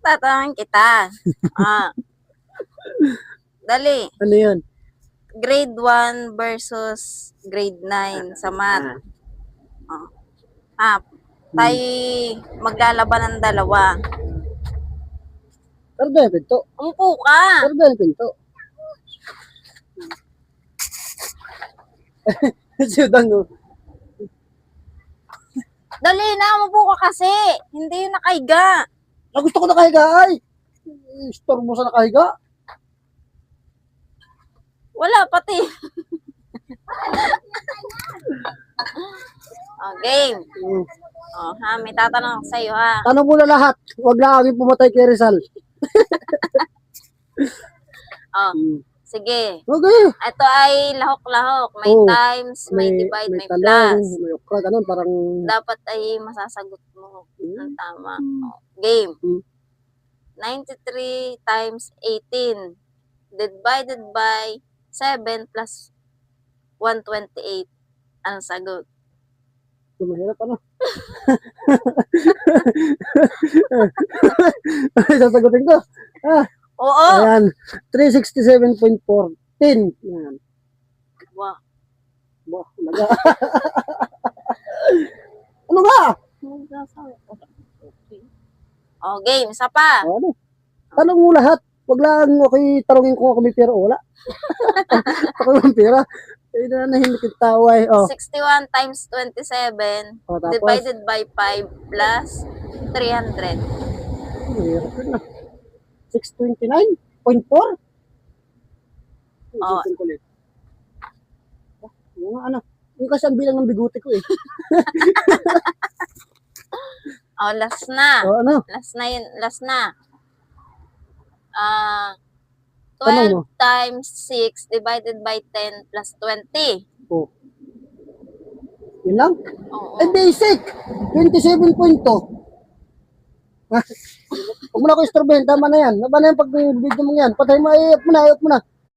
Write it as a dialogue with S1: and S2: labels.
S1: tatanungin kita. Dali.
S2: Ano yun?
S1: Grade 1 versus grade 9 sa math. Tayo maglalaban ng dalawa.
S2: Pero ba yung pinto?
S1: Umupo ka.
S2: Pero ba yung pinto? Siyudang no.
S1: Dali na, umupo ka kasi. Hindi yung nakahiga.
S2: Gusto ko nakahiga ay. Store mo sa nakahiga.
S1: Wala pati. Game. May tatanong ako sa'yo ha.
S2: Tanong mo na lahat. Huwag na kami pumatay kay Rizal.
S1: Sige.
S2: Okay.
S1: Ito ay lahok-lahok. May times, may divide, may
S2: talong,
S1: plus.
S2: may okra, ganun, parang...
S1: Dapat ay masasagot mo ng tama. Game. 93 times 18 divided by 7 plus 128. Ang sagot?
S2: Mahirap ano? Sasagutin ko.
S1: Oo.
S2: Ayan. 367.14. Ayan.
S1: Wow.
S2: Wow. Ano ba?
S1: Game. Isa pa.
S2: Ano? Tanong mo lahat. Wag lang okay, tanongin ko ako may pera o wala. Ako may pera. Eh, nanahimik yung tao ay.
S1: 61 times 27 divided by 5 plus 300.
S2: Mahirap yun na. 629.4? Ano? Yung kasi ang bilang ng bigote ko eh.
S1: Last na.
S2: Ano?
S1: Last na yun. Last na. 12
S2: Tanong mo.
S1: times 6 divided by 10 plus 20.
S2: Yun lang?
S1: Oo.
S2: Basic! 27.2. Huwag mo na ako istorben. Tama na yan. Tama na yan pag video mo yan. Patay mo, ayop mo na, ayop mo na.